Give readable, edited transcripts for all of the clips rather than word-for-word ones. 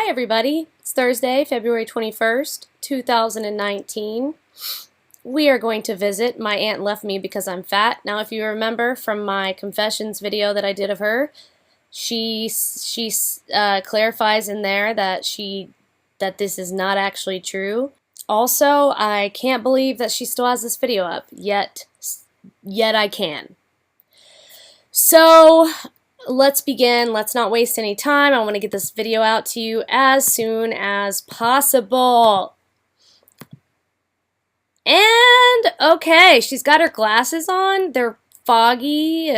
Hi everybody, it's Thursday, February 21st, 2019. We are going to visit My Aunt Left Me Because I'm Fat. Now if you remember from my confessions video that I did of her, she clarifies in there that this is not actually true. Also, I can't believe that she still has this video up, yet I can. So, let's begin. Let's not waste any time. I want to get this video out to you as soon as possible. And, okay, she's got her glasses on. They're foggy.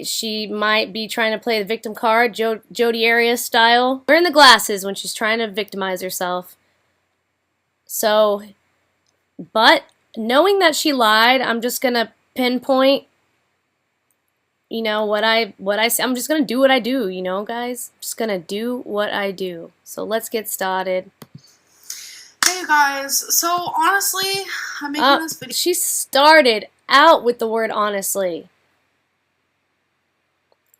She might be trying to play the victim card, Jodi Arias style. Wearing the glasses when she's trying to victimize herself. So, but knowing that she lied, I'm just gonna pinpoint, you know, what I say. I'm just gonna do what I do, you know, guys. I'm just gonna do what I do. So let's get started. Hey guys, so honestly, I'm making this video. She started out with the word honestly.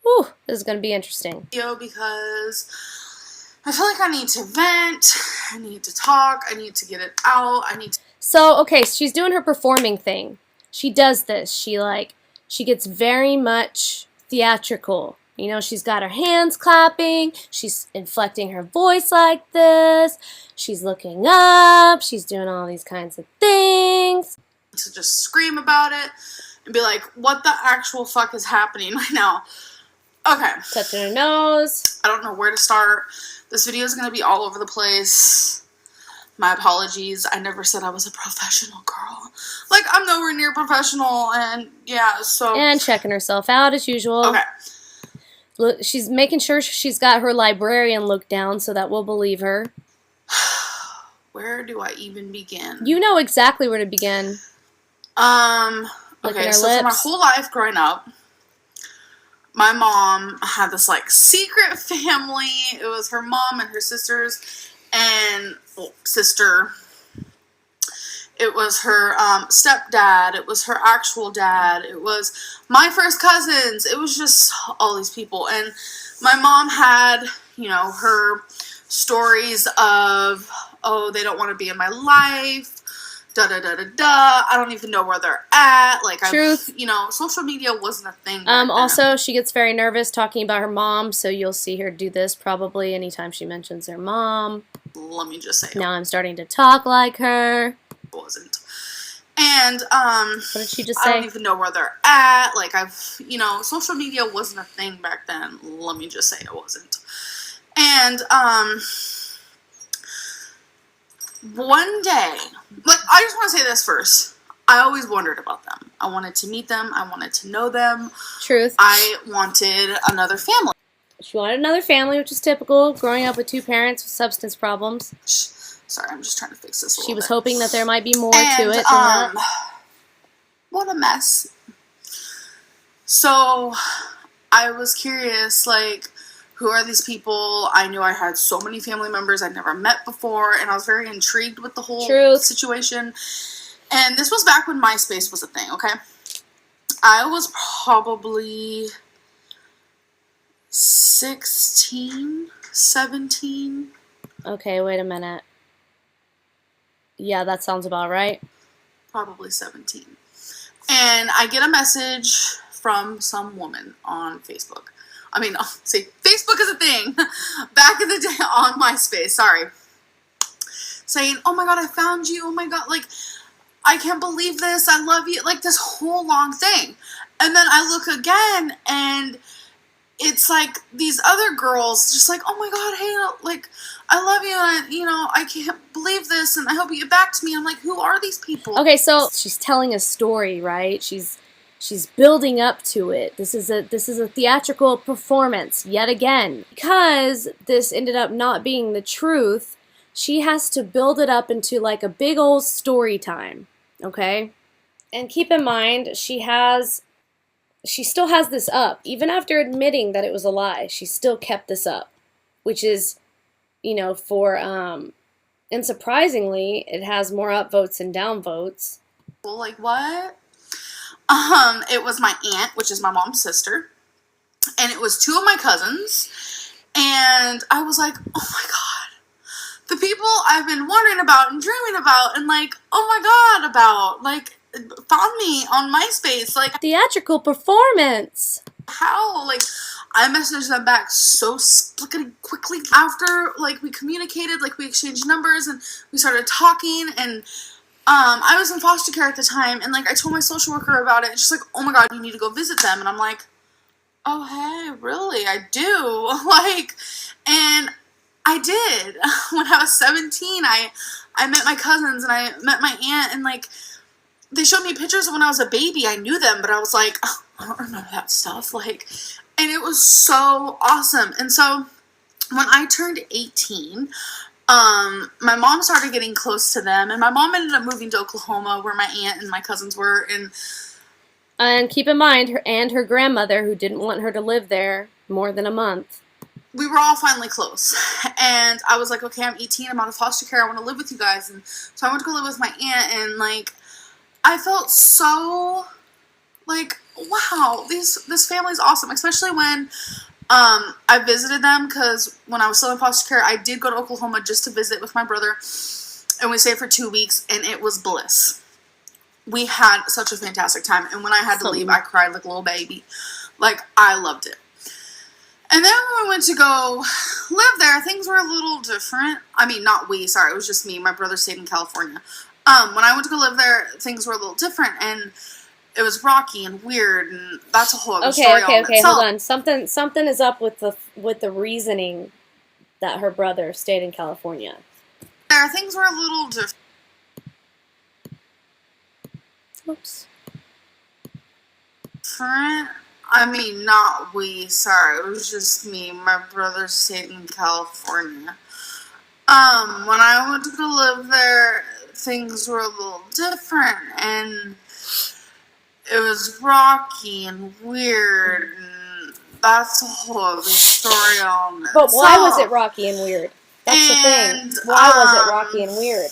Whew, this is gonna be interesting. Because I feel like I need to vent, I need to talk, I need to get it out, So, okay, she's doing her performing thing. She does this. She gets very much theatrical. You know, she's got her hands clapping. She's inflecting her voice like this. She's looking up. She's doing all these kinds of things. To just scream about it and be like, what the actual fuck is happening right now? Okay. Touching her nose. I don't know where to start. This video is going to be all over the place. My apologies. I never said I was a professional girl. Like, I'm nowhere near professional, and yeah, so... And checking herself out as usual. Okay. Look, she's making sure she's got her librarian look down so that we'll believe her. Where do I even begin? You know exactly where to begin. Okay, so for my whole life growing up, my mom had this, like, secret family. It was her mom and her sisters and sister. It was her stepdad. It was her actual dad. It was my first cousins. It was just all these people. And my mom had, you know, her stories of, oh, they don't want to be in my life. Da-da-da-da-da. I don't even know where they're at. Like, Truth. You know, social media wasn't a thing. Also, she gets very nervous talking about her mom, so you'll see her do this probably anytime she mentions her mom. Let me just say. Now I'm starting to talk like her. Wasn't. And, what did she just say? I don't even know where they're at. Like, you know, social media wasn't a thing back then. Let me just say it wasn't. And, one day, like, I just want to say this first. I always wondered about them. I wanted to meet them. I wanted to know them. Truth. I wanted another family. She wanted another family, which is typical, growing up with two parents with substance problems. Sorry, I'm just trying to fix this a little bit. She was hoping that there might be more to it than that. What a mess. So, I was curious, like, who are these people? I knew I had so many family members I'd never met before, and I was very intrigued with the whole situation. And this was back when MySpace was a thing, okay? I was probably 16, 17. Okay, wait a minute. Yeah, that sounds about right. Probably 17. And I get a message from some woman on Facebook. I mean, see, Facebook is a thing. Back in the day on MySpace, sorry. Saying, oh my god, I found you. Oh my god, like, I can't believe this. I love you. Like, this whole long thing. And then I look again, and it's like these other girls just like, oh my god, hey, like, I love you, and you know, I can't believe this, and I hope you get back to me. I'm like, who are these people? Okay, so she's telling a story, right? She's building up to it. This is a theatrical performance yet again. Because this ended up not being the truth, she has to build it up into like a big old story time, okay? And keep in mind, she still has this up. Even after admitting that it was a lie, she still kept this up. Which is, you know, and surprisingly, it has more upvotes and downvotes. Like, what? It was my aunt, which is my mom's sister. and it was 2 of my cousins, and I was like, oh my god, the people I've been wondering about and dreaming about and like, oh my god, about, like, found me on MySpace, like, theatrical performance. how, like, I messaged them back so splickety quickly after, like, we communicated, like, we exchanged numbers, and we started talking, and, I was in foster care at the time, and, like, I told my social worker about it, and she's like, oh my god, you need to go visit them, and I'm like, oh, hey, really, I do, like, and I did. When I was 17, I met my cousins, and I met my aunt, and, like, they showed me pictures of when I was a baby. I knew them, but I was like, oh, I don't remember that stuff, like, and it was so awesome. And so, when I turned 18, my mom started getting close to them, and my mom ended up moving to Oklahoma, where my aunt and my cousins were, and keep in mind, her grandmother, who didn't want her to live there more than a month. We were all finally close, and I was like, okay, I'm 18, I'm out of foster care, I want to live with you guys, and so I went to go live with my aunt, and, like, I felt so, like, wow, this family's awesome, especially when, I visited them, because when I was still in foster care, I did go to Oklahoma just to visit with my brother, and we stayed for 2 weeks, and it was bliss. We had such a fantastic time, and when I had to leave, I cried like a little baby. Like, I loved it. And then when we went to go live there, things were a little different. I mean, not we, sorry, it was just me. My brother stayed in California. When I went to go live there, things were a little different, and it was rocky and weird, and that's a whole other story. Okay, hold on. Something is up with the reasoning that her brother stayed in California. There, things were a little different. Oops. I mean, not we, sorry, it was just me. My brother stayed in California. When I went to go live there, things were a little different, and it was rocky and weird, and that's a whole other story on it. But why was it rocky and weird? That's the thing. Why was it rocky and weird?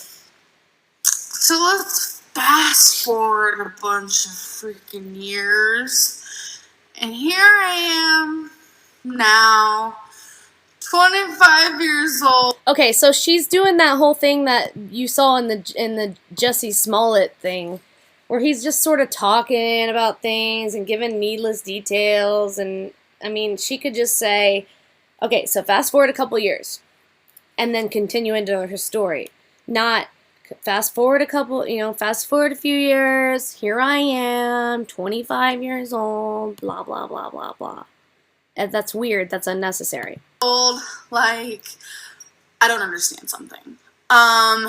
So let's fast forward a bunch of freaking years. And here I am now, 25 years old. Okay, so she's doing that whole thing that you saw in the Jussie Smollett thing, where he's just sort of talking about things and giving needless details. And I mean, she could just say, okay, so fast forward a couple years, and then continue into her story, not fast forward a few years, here I am, 25 years old, blah, blah, blah, blah, blah. And that's weird. That's unnecessary. Like, I don't understand something. My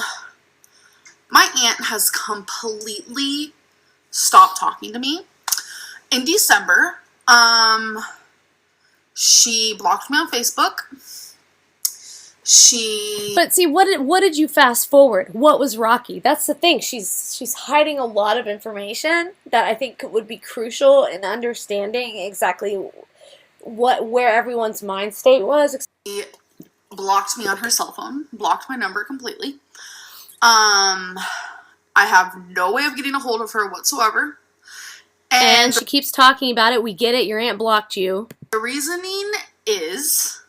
aunt has completely stopped talking to me. In December, she blocked me on Facebook. But see, what did you fast forward? What was rocky? That's the thing. She's hiding a lot of information that I think would be crucial in understanding exactly where everyone's mind state was. She blocked me on her cell phone, blocked my number completely. I have no way of getting a hold of her whatsoever. And she keeps talking about it. We get it. Your aunt blocked you. The reasoning is...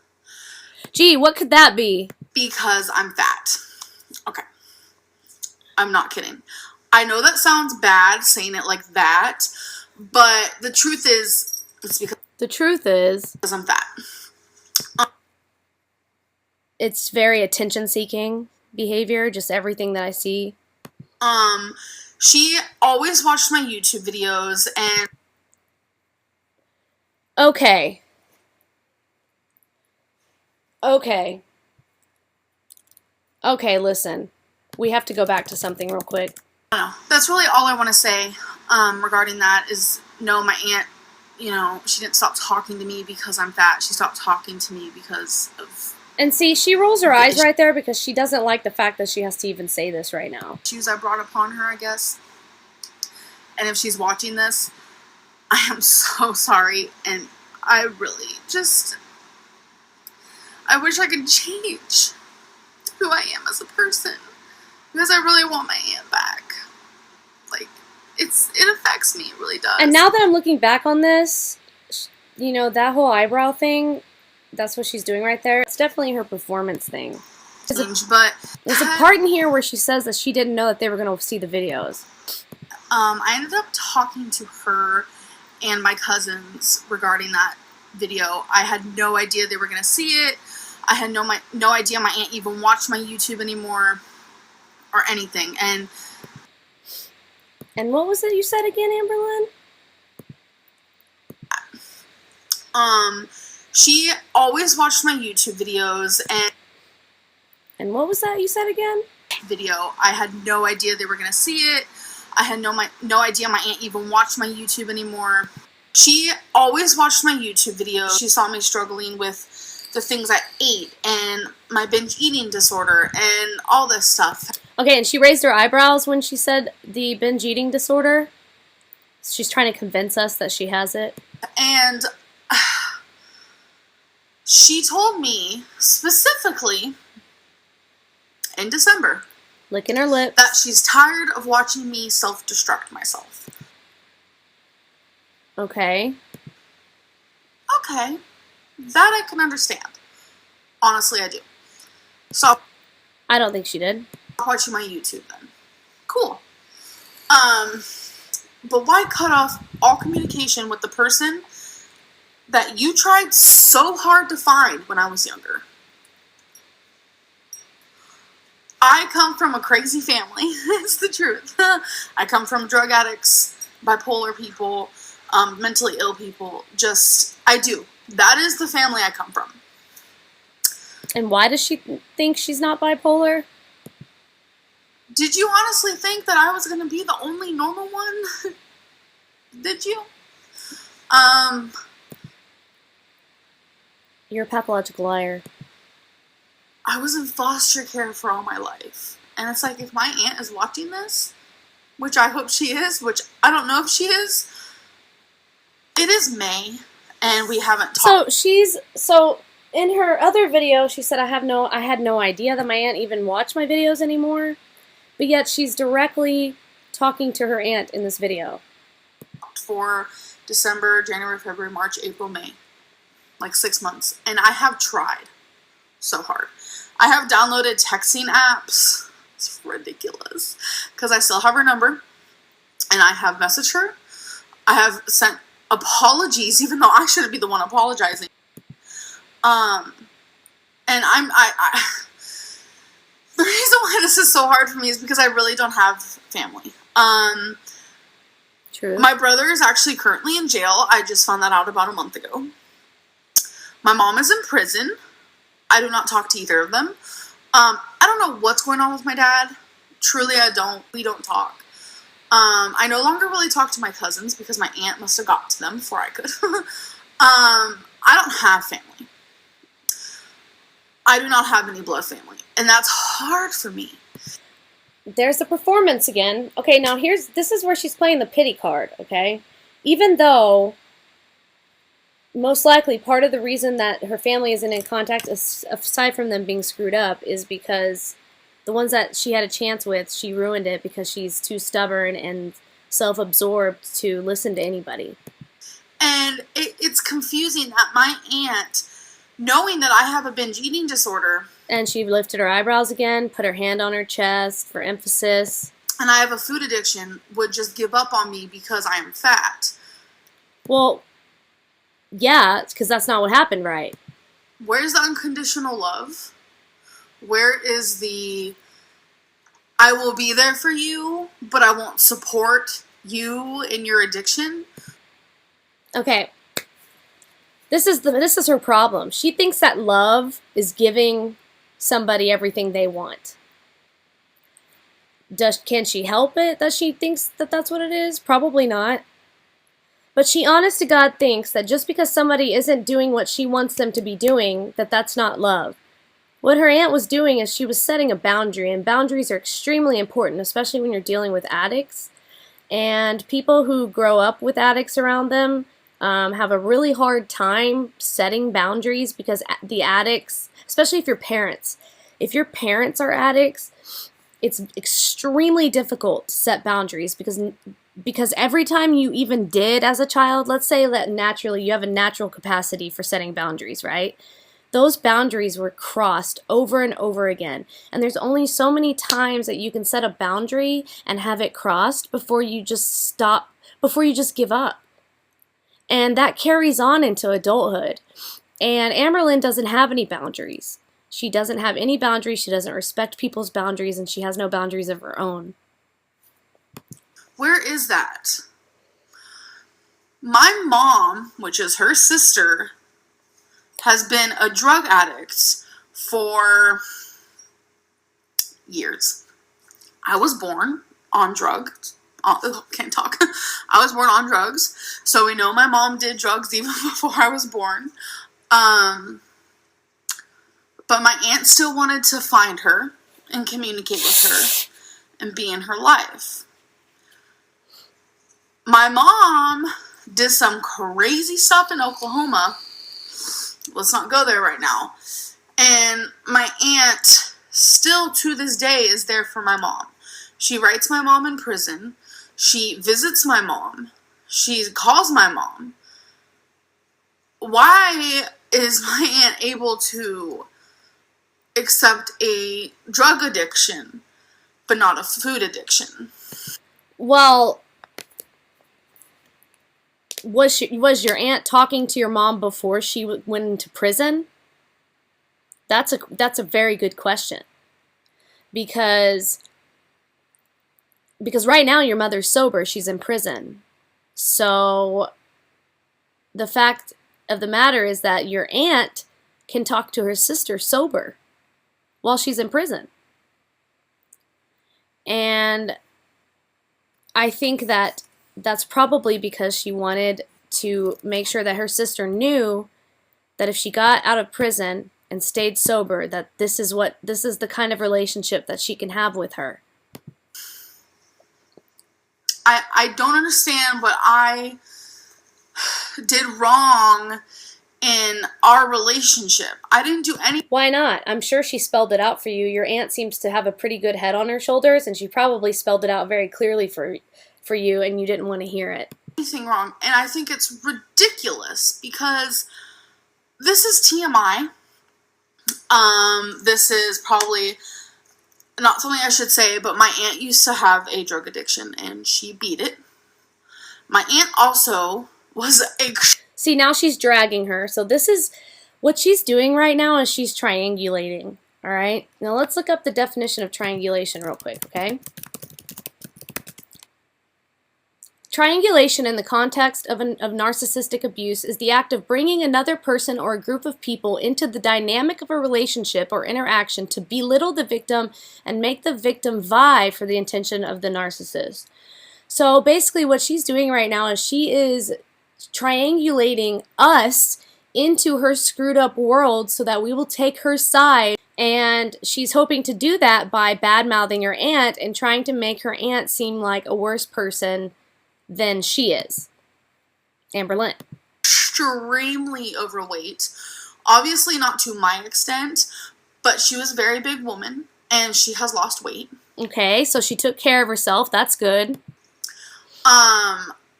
Gee, what could that be? Because I'm fat. Okay. I'm not kidding. I know that sounds bad saying it like that, but the truth is, it's because... The truth is... Because I'm fat. It's very attention-seeking behavior, just everything that I see. She always watched my YouTube videos, and... Okay, listen. We have to go back to something real quick. I don't know. That's really all I want to say regarding that is, no, my aunt, she didn't stop talking to me because I'm fat. She stopped talking to me because of... And see, she rolls her eyes right there because she doesn't like the fact that she has to even say this right now. Issues I brought upon her, I guess. And if she's watching this, I am so sorry, and I really just... I wish I could change who I am as a person, because I really want my aunt back. Like, it affects me, it really does. And now that I'm looking back on this, you know, that whole eyebrow thing, that's what she's doing right there. It's definitely her performance thing. But there's a part in here where she says that she didn't know that they were going to see the videos. I ended up talking to her and my cousins regarding that video. I had no idea they were going to see it. I had no idea my aunt even watched my YouTube anymore or anything. And what was it you said again, Amberlynn? She always watched my YouTube videos. And what was that you said again? Video. I had no idea they were going to see it. I had no idea my aunt even watched my YouTube anymore. She always watched my YouTube videos. She saw me struggling with the things I ate and my binge eating disorder and all this stuff. Okay, and she raised her eyebrows when she said the binge eating disorder. She's trying to convince us that she has it. And she told me specifically in December, licking her lips, that she's tired of watching me self-destruct myself. Okay. Okay. That I can understand. Honestly, I do. So I don't think she did. I'll watch my YouTube then. Cool. But why cut off all communication with the person that you tried so hard to find when I was younger? I come from a crazy family. It's the truth. I come from drug addicts, bipolar people, mentally ill people. I do. That is the family I come from. And why does she think she's not bipolar? Did you honestly think that I was going to be the only normal one? Did you? You're a pathological liar. I was in foster care for all my life. And it's like, if my aunt is watching this, which I hope she is, which I don't know if she is, it is May, and we haven't talked. So in her other video, she said, I had no idea that my aunt even watched my videos anymore. But yet she's directly talking to her aunt in this video. For December, January, February, March, April, May. Like 6 months. And I have tried so hard. I have downloaded texting apps. It's ridiculous. Because I still have her number. And I have messaged her. I have sent apologies, even though I shouldn't be the one apologizing. And the reason why this is so hard for me is because I really don't have family. True. My brother is actually currently in jail. I just found that out about a month ago. My mom is in prison. I do not talk to either of them. I don't know what's going on with my dad. Truly, I don't. We don't talk. I no longer really talk to my cousins because my aunt must have got to them before I could. I don't have family. I do not have any blood family. And that's hard for me. There's the performance again. Okay, now this is where she's playing the pity card, okay? Even though, most likely, part of the reason that her family isn't in contact, aside from them being screwed up, is because the ones that she had a chance with, she ruined it because she's too stubborn and self-absorbed to listen to anybody. And it's confusing that my aunt, knowing that I have a binge eating disorder, and she lifted her eyebrows again, put her hand on her chest for emphasis, and I have a food addiction, would just give up on me because I am fat. Well, yeah, because that's not what happened, right? Where's the unconditional love? Where is the, I will be there for you, but I won't support you in your addiction? Okay. This is her problem. She thinks that love is giving somebody everything they want. Can she help it that she thinks that that's what it is? Probably not. But she honest to God thinks that just because somebody isn't doing what she wants them to be doing, that that's not love. What her aunt was doing is she was setting a boundary, and boundaries are extremely important, especially when you're dealing with addicts. And people who grow up with addicts around them have a really hard time setting boundaries because the addicts, especially if your parents are addicts, it's extremely difficult to set boundaries because because every time you even did as a child, let's say that naturally you have a natural capacity for setting boundaries, right? Those boundaries were crossed over and over again. And there's only so many times that you can set a boundary and have it crossed before you just stop, before you just give up. And that carries on into adulthood. And Amberlynn doesn't have any boundaries. She doesn't have any boundaries. She doesn't respect people's boundaries, and she has no boundaries of her own. Where is that? My mom, which is her sister, has been a drug addict for years. I was born on drugs. Can't talk. I was born on drugs, so we know my mom did drugs even before I was born. But my aunt still wanted to find her and communicate with her and be in her life. My mom did some crazy stuff in Oklahoma. Let's not go there right now. And my aunt still to this day is there for my mom. She writes my mom in prison. She visits my mom. She calls my mom. Why is my aunt able to accept a drug addiction, but not a food addiction? Well, was your aunt talking to your mom before she went into prison? That's a very good question. Because right now your mother's sober, she's in prison. So the fact of the matter is that your aunt can talk to her sister sober while she's in prison. And I think that that's probably because she wanted to make sure that her sister knew that if she got out of prison and stayed sober, that this is the kind of relationship that she can have with her. I don't understand what I did wrong in our relationship. I didn't do any. Why not? I'm sure she spelled it out for you. Your aunt seems to have a pretty good head on her shoulders, and she probably spelled it out very clearly for you, and you didn't want to hear it. Anything wrong, and I think it's ridiculous because this is TMI. This is probably not something I should say, but my aunt used to have a drug addiction, and she beat it. My aunt also was a... See, now she's dragging her. So this is what she's doing right now is she's triangulating. All right? Now let's look up the definition of triangulation real quick, okay? Triangulation in the context of narcissistic abuse is the act of bringing another person or a group of people into the dynamic of a relationship or interaction to belittle the victim and make the victim vie for the intention of the narcissist. So basically what she's doing right now is she is triangulating us into her screwed up world so that we will take her side, and she's hoping to do that by bad-mouthing her aunt and trying to make her aunt seem like a worse person than she is. Amberlynn. Extremely overweight. Obviously not to my extent, but she was a very big woman, and she has lost weight. Okay, so she took care of herself. That's good.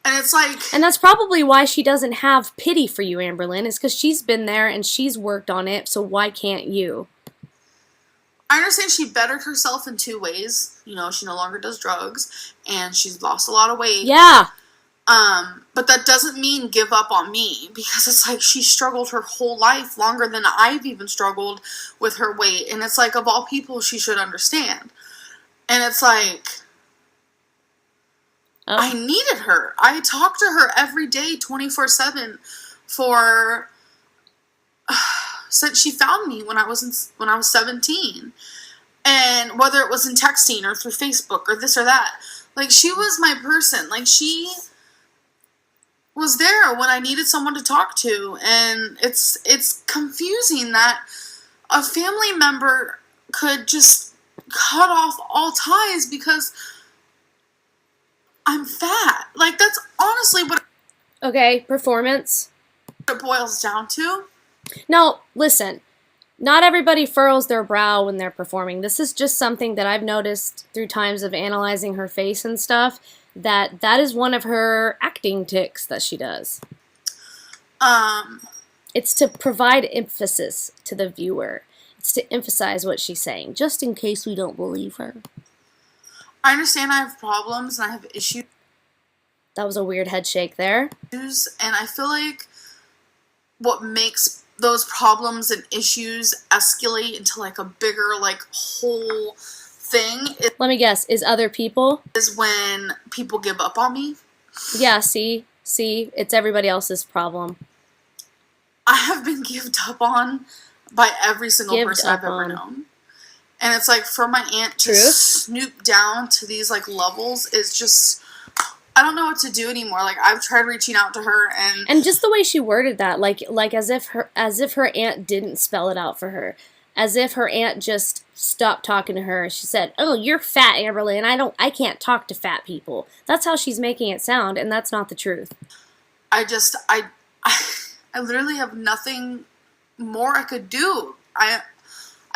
And it's like... And that's probably why she doesn't have pity for you, Amberlynn, is because she's been there and she's worked on it, so why can't you? I understand she bettered herself in two ways. You know, she no longer does drugs, and she's lost a lot of weight. Yeah. But that doesn't mean give up on me, because it's like she struggled her whole life, longer than I've even struggled with her weight. And it's like, of all people, she should understand. And it's like... Oh. I needed her. I talked to her every day, 24/7, for since she found me when I was 17, and whether it was in texting or through Facebook or this or that, like she was my person. Like she was there when I needed someone to talk to, and it's confusing that a family member could just cut off all ties because I'm fat. Like, that's honestly what... Okay, performance. It boils down to. No, listen. Not everybody furrows their brow when they're performing. This is just something that I've noticed through times of analyzing her face and stuff. that is one of her acting tics that she does. It's to provide emphasis to the viewer. It's to emphasize what she's saying, just in case we don't believe her. I understand I have problems and I have issues. That was a weird head shake there. And I feel like what makes those problems and issues escalate into like a bigger like whole thing let me guess, is other people? Is when people give up on me. Yeah, see, it's everybody else's problem. I have been given up on by every single person I've ever known. And it's like for my aunt to snoop down to these like levels is just, I don't know what to do anymore. Like I've tried reaching out to her and just the way she worded that, like as if her aunt didn't spell it out for her. As if her aunt just stopped talking to her. She said, "Oh, you're fat, Amberlynn. I can't talk to fat people." That's how she's making it sound, and that's not the truth. I literally have nothing more I could do. I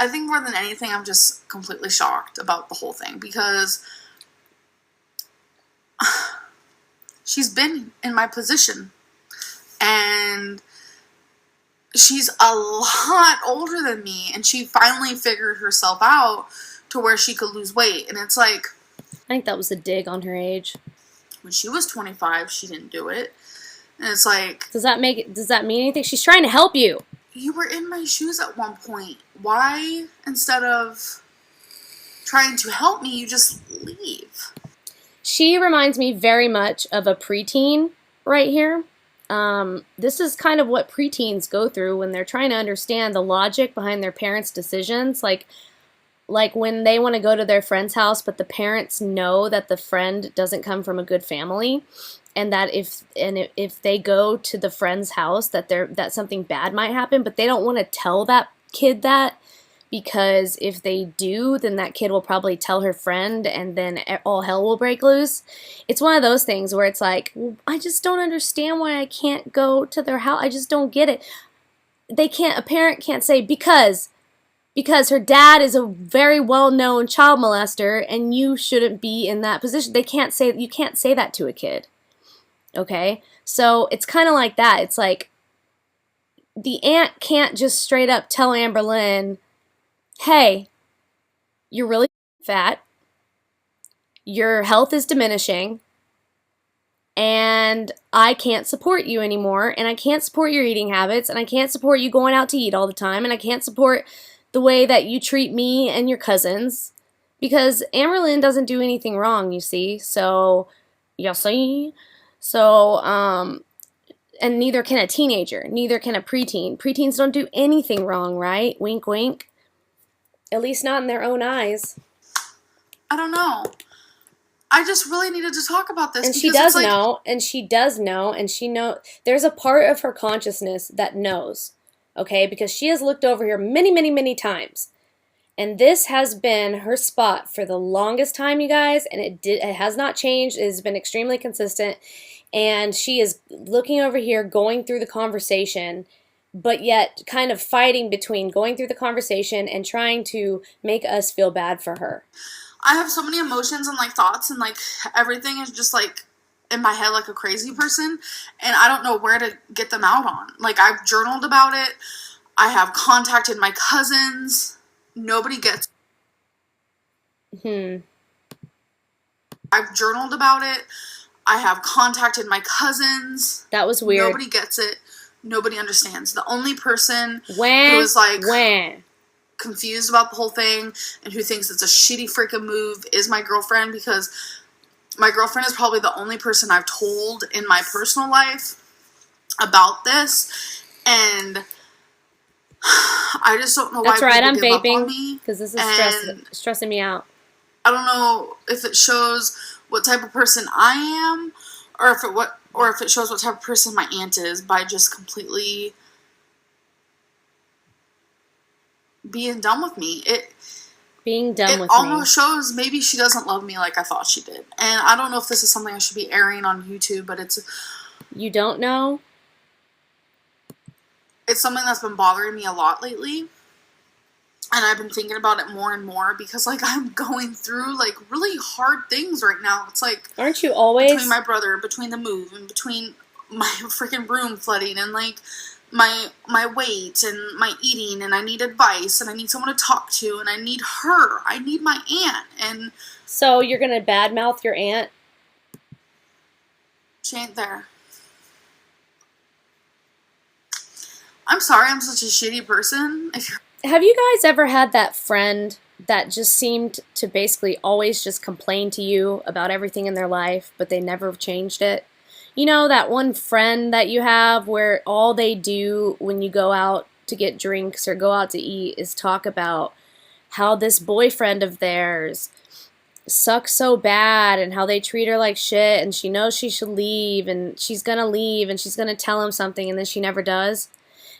think more than anything, I'm just completely shocked about the whole thing because she's been in my position and she's a lot older than me, and she finally figured herself out to where she could lose weight. And it's like, I think that was a dig on her age. When she was 25, she didn't do it. And it's like, does that mean anything? She's trying to help you. You were in my shoes at one point. Why, instead of trying to help me, you just leave? She reminds me very much of a preteen right here. This is kind of what preteens go through when they're trying to understand the logic behind their parents' decisions. Like when they want to go to their friend's house, but the parents know that the friend doesn't come from a good family, and that if they go to the friend's house, that something bad might happen, but they don't want to tell that kid that, because if they do, then that kid will probably tell her friend, and then all hell will break loose. It's one of those things where it's like, well, I just don't understand why I can't go to their house. I just don't get it. A parent can't say because her dad is a very well-known child molester and you shouldn't be in that position. You can't say that to a kid. Okay? So it's kind of like that. It's like the aunt can't just straight up tell Amberlynn, "Hey, you're really fat, your health is diminishing, and I can't support you anymore, and I can't support your eating habits, and I can't support you going out to eat all the time, and I can't support the way that you treat me and your cousins," because Amberlynn doesn't do anything wrong, you see, so, and neither can a teenager, neither can a preteen. Preteens don't do anything wrong, right? Wink, wink. At least not in their own eyes. I don't know. I just really needed to talk about this. And she does know, and she there's a part of her consciousness that knows, okay? Because she has looked over here many, many, many times. And this has been her spot for the longest time, you guys, and it has not changed. It has been extremely consistent. And she is looking over here, going through the conversation, but yet kind of fighting between going through the conversation and trying to make us feel bad for her. I have so many emotions and like thoughts, and like everything is just like in my head like a crazy person, and I don't know where to get them out on. Like I've journaled about it. I have contacted my cousins. Nobody gets I've journaled about it. I have contacted my cousins. That was weird. Nobody gets it. Nobody understands. The only person who is like confused about the whole thing and who thinks it's a shitty freaking move is my girlfriend, because my girlfriend is probably the only person I've told in my personal life about this, and I just don't know why That's right, people I'm give up on vaping me. because this is stressing me out. I don't know if it shows what type of person I am, or if it shows what type of person my aunt is, by just completely being done with me. It almost shows maybe she doesn't love me like I thought she did. And I don't know if this is something I should be airing on YouTube, but You don't know? It's something that's been bothering me a lot lately. And I've been thinking about it more and more because, like, I'm going through, like, really hard things right now. It's like... Aren't you always? Between my brother, between the move, and between my freaking room flooding, and, like, my weight, and my eating, and I need advice, and I need someone to talk to, and I need her. I need my aunt, and... So you're gonna badmouth your aunt? She ain't there. I'm sorry I'm such a shitty person. Have you guys ever had that friend that just seemed to basically always just complain to you about everything in their life, but they never changed it? You know, that one friend that you have where all they do when you go out to get drinks or go out to eat is talk about how this boyfriend of theirs sucks so bad and how they treat her like shit, and she knows she should leave, and she's gonna leave, and she's gonna tell him something, and then she never does.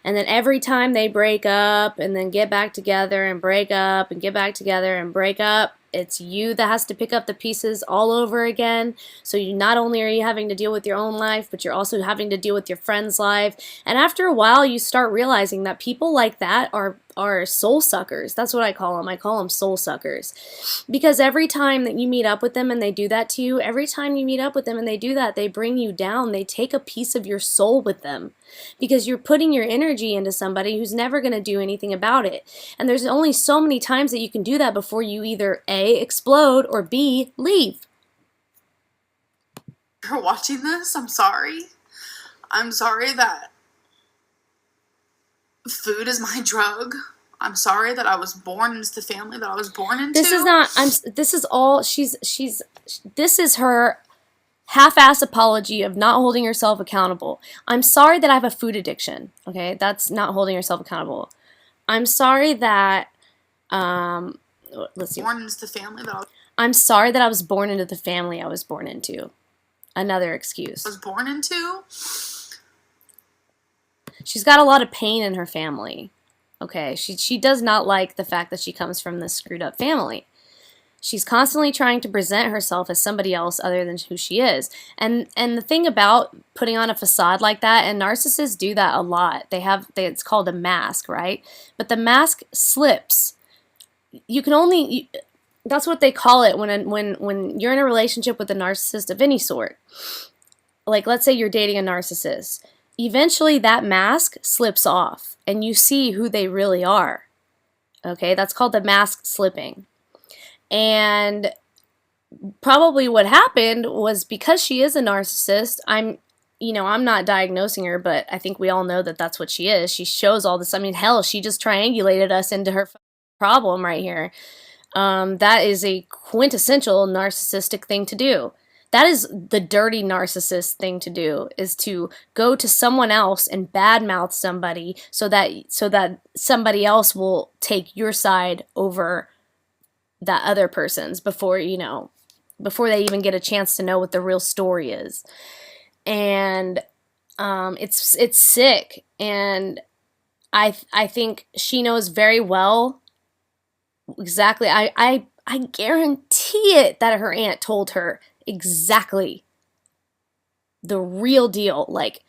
And then every time they break up and then get back together and break up and get back together and break up, it's you that has to pick up the pieces all over again. So you not only are you having to deal with your own life, but you're also having to deal with your friend's life. And after a while, you start realizing that people like that are soul suckers. That's what I call them. I call them soul suckers. Because every time that you meet up with them and they do that to you, every time you meet up with them and they do that, they bring you down. They take a piece of your soul with them. Because you're putting your energy into somebody who's never going to do anything about it. And there's only so many times that you can do that before you either A, explode, or B, leave. If you're watching this, I'm sorry. I'm sorry that food is my drug. I'm sorry that I was born into the family that I was born into. This is not, this is all, this is her half-ass apology of not holding herself accountable. I'm sorry that I have a food addiction. Okay, that's not holding yourself accountable. I'm sorry that, let's see. Born into the family that I'm sorry that I was born into the family I was born into. Another excuse. Was born into? She's got a lot of pain in her family. Okay, she does not like the fact that she comes from this screwed up family. She's constantly trying to present herself as somebody else other than who she is. And the thing about putting on a facade like that, and narcissists do that a lot. It's called a mask, right? But the mask slips. You can only, that's what they call it when you're in a relationship with a narcissist of any sort. Like, let's say you're dating a narcissist. Eventually that mask slips off and you see who they really are. Okay, that's called the mask slipping. And probably what happened was because she is a narcissist, I'm not diagnosing her, but I think we all know that that's what she is. She shows all this. I mean, hell, she just triangulated us into her problem right here. That is a quintessential narcissistic thing to do. That is the dirty narcissist thing to do, is to go to someone else and badmouth somebody so that somebody else will take your side over that other person's before they even get a chance to know what the real story is. And it's sick, and I think she knows very well exactly. I guarantee it that her aunt told her exactly the real deal. Like,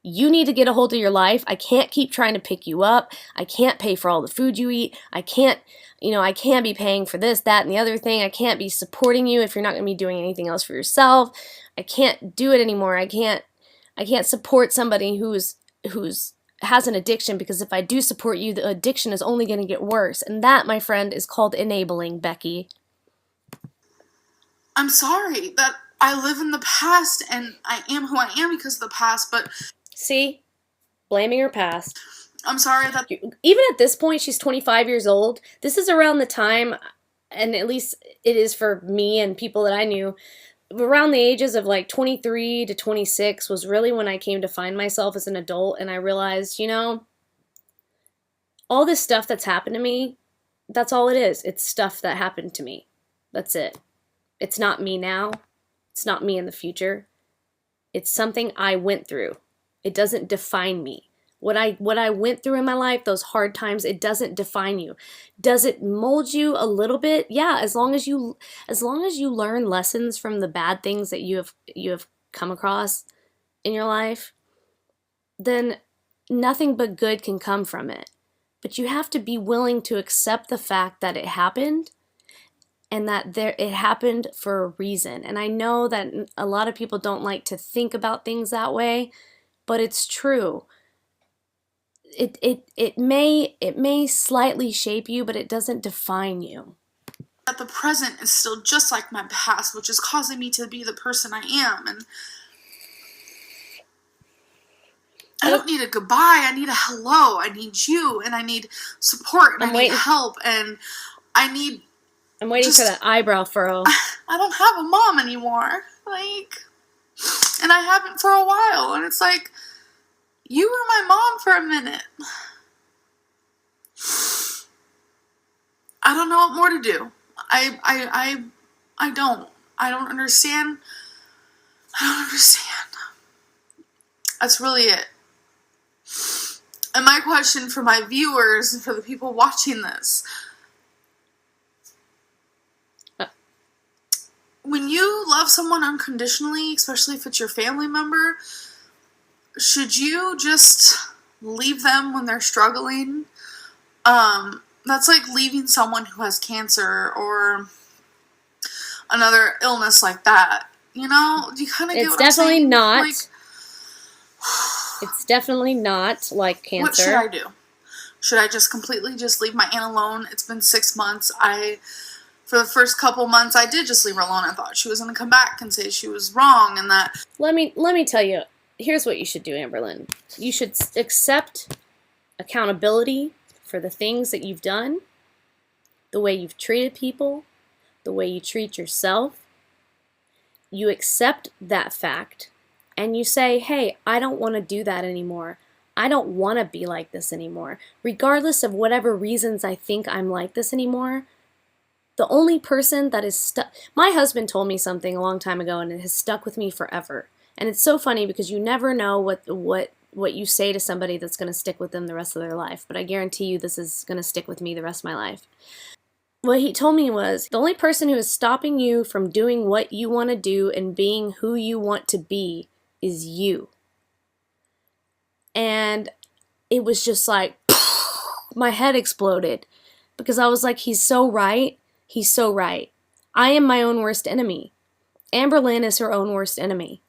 you need to get a hold of your life. I can't keep trying to pick you up. I can't pay for all the food you eat. I can't be paying for this, that, and the other thing. I can't be supporting you if you're not going to be doing anything else for yourself. I can't do it anymore. I can't support somebody who's has an addiction, because if I do support you, the addiction is only going to get worse. And that, my friend, is called enabling, Becky. I'm sorry that I live in the past and I am who I am because of the past, but... See? Blaming her past. I'm sorry that... Even at this point, she's 25 years old. This is around the time, and at least it is for me and people that I knew, around the ages of like 23 to 26 was really when I came to find myself as an adult, and I realized, all this stuff that's happened to me, that's all it is. It's stuff that happened to me. That's it. It's not me now. It's not me in the future. It's something I went through. It doesn't define me. What I went through in my life, those hard times, it doesn't define you. Does it mold you a little bit? Yeah, as long as you learn lessons from the bad things that you have come across in your life, then nothing but good can come from it. But you have to be willing to accept the fact that it happened and that it happened for a reason. And I know that a lot of people don't like to think about things that way, but it's true. It may slightly shape you, but it doesn't define you. That the present is still just like my past, which is causing me to be the person I am. And I don't need a goodbye. I need a hello. I need you, and I need support, and I need help, and I need... I'm waiting for that eyebrow furrow. I don't have a mom anymore. Like, and I haven't for a while. And it's like, you were my mom for a minute. I don't know what more to do. I don't. I don't understand. I don't understand. That's really it. And my question for my viewers and for the people watching this: when you love someone unconditionally, especially if it's your family member, should you just leave them when they're struggling? That's like leaving someone who has cancer or another illness like that. You know, do you kind of get what I'm saying? It's definitely not. Like, it's definitely not like cancer. What should I do? Should I just completely just leave my aunt alone? It's been 6 months. For the first couple months, I did just leave her alone. I thought she was going to come back and say she was wrong and that... Let me tell you, here's what you should do, Amberlynn. You should accept accountability for the things that you've done, the way you've treated people, the way you treat yourself. You accept that fact, and you say, hey, I don't want to do that anymore. I don't want to be like this anymore. Regardless of whatever reasons I think I'm like this anymore, the only person that is stuck... My husband told me something a long time ago, and it has stuck with me forever. And it's so funny because you never know what you say to somebody that's going to stick with them the rest of their life. But I guarantee you this is going to stick with me the rest of my life. What he told me was, the only person who is stopping you from doing what you want to do and being who you want to be is you. And it was just like, my head exploded. Because I was like, he's so right. He's so right. I am my own worst enemy. Amberlynn is her own worst enemy.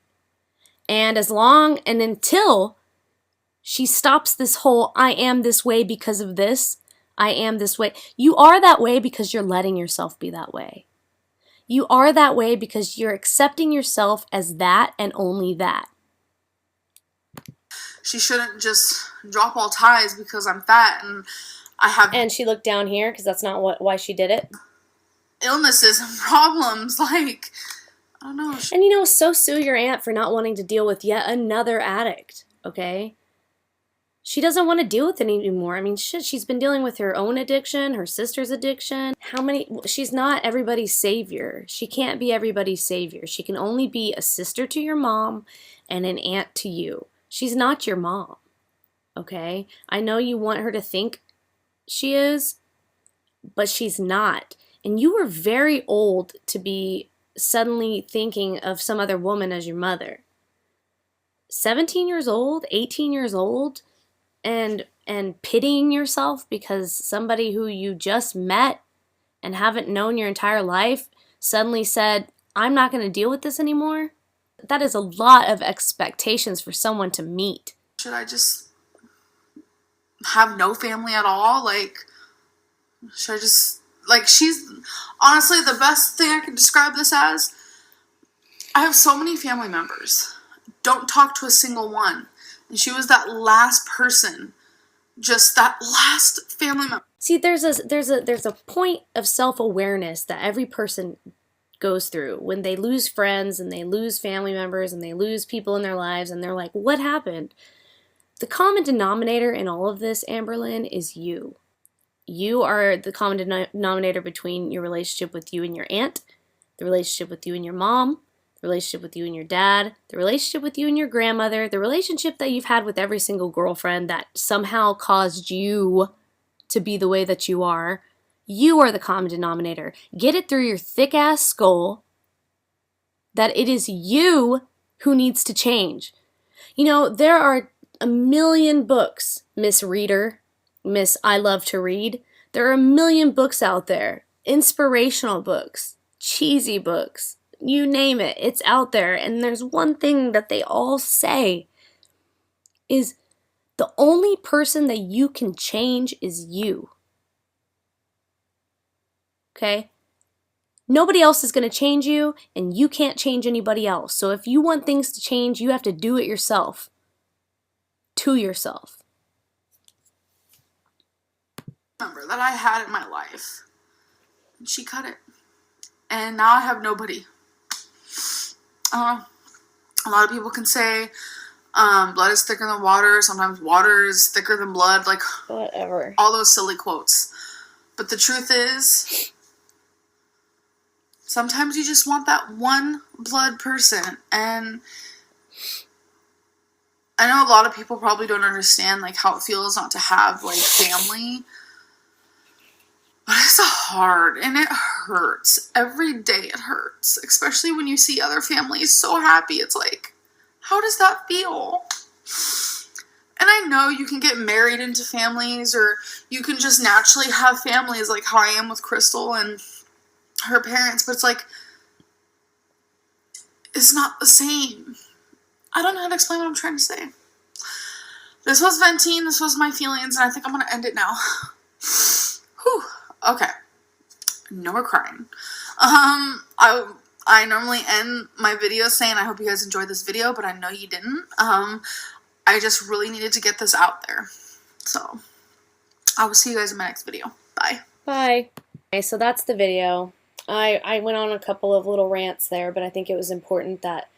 And until she stops this whole, I am this way because of this, I am this way. You are that way because you're letting yourself be that way. You are that way because you're accepting yourself as that and only that. She shouldn't just drop all ties because I'm fat and I have... And she looked down here because that's not why she did it. Illnesses and problems, like... I don't know. And you know, so sue your aunt for not wanting to deal with yet another addict, okay? She doesn't want to deal with it anymore. I mean, shit, she's been dealing with her own addiction, her sister's addiction. She's not everybody's savior. She can't be everybody's savior. She can only be a sister to your mom and an aunt to you. She's not your mom, okay? I know you want her to think she is, but she's not. And you were very old to be suddenly thinking of some other woman as your mother. 17 years old, 18 years old, and pitying yourself because somebody who you just met and haven't known your entire life suddenly said, I'm not going to deal with this anymore. That is a lot of expectations for someone to meet. Should I just have no family at all? Like, should I just... Like, she's honestly the best thing I can describe this as. I have so many family members. Don't talk to a single one. And she was that last person. Just that last family member. See, there's a point of self-awareness that every person goes through when they lose friends and they lose family members and they lose people in their lives and they're like, what happened? The common denominator in all of this, Amberlynn, is you. You are the common denominator between your relationship with you and your aunt, the relationship with you and your mom, the relationship with you and your dad, the relationship with you and your grandmother, the relationship that you've had with every single girlfriend that somehow caused you to be the way that you are. You are the common denominator. Get it through your thick-ass skull that it is you who needs to change. You know, there are a million books, Miss Reader, Miss I Love to Read. There are a million books out there. Inspirational books, cheesy books, you name it, it's out there. And there's one thing that they all say is the only person that you can change is you. Okay? Nobody else is going to change you, and you can't change anybody else. So if you want things to change, you have to do it yourself. To yourself. Member that I had in my life. And she cut it. And now I have nobody. A lot of people can say blood is thicker than water. Sometimes water is thicker than blood. Like, whatever. All those silly quotes. But the truth is, sometimes you just want that one blood person. And I know a lot of people probably don't understand, like, how it feels not to have, like, family. But it's hard, and it hurts. Every day it hurts. Especially when you see other families so happy. It's like, how does that feel? And I know you can get married into families, or you can just naturally have families, like how I am with Crystal and her parents. But it's like, it's not the same. I don't know how to explain what I'm trying to say. This was venting. This was my feelings, and I think I'm going to end it now. Whew. Okay. No more crying. I normally end my videos saying I hope you guys enjoyed this video, but I know you didn't. I just really needed to get this out there. So, I will see you guys in my next video. Bye. Bye. Okay, so that's the video. I went on a couple of little rants there, but I think it was important that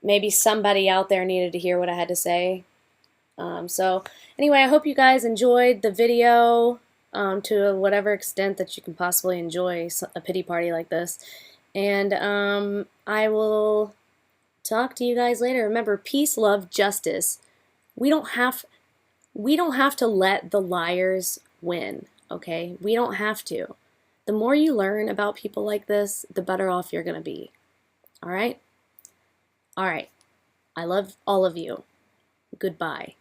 maybe somebody out there needed to hear what I had to say. So, anyway, I hope you guys enjoyed the video. To whatever extent that you can possibly enjoy a pity party like this. And I will talk to you guys later. Remember, peace, love, justice. We don't have to let the liars win, okay? We don't have to. The more you learn about people like this, the better off you're going to be. All right? All right. I love all of you. Goodbye.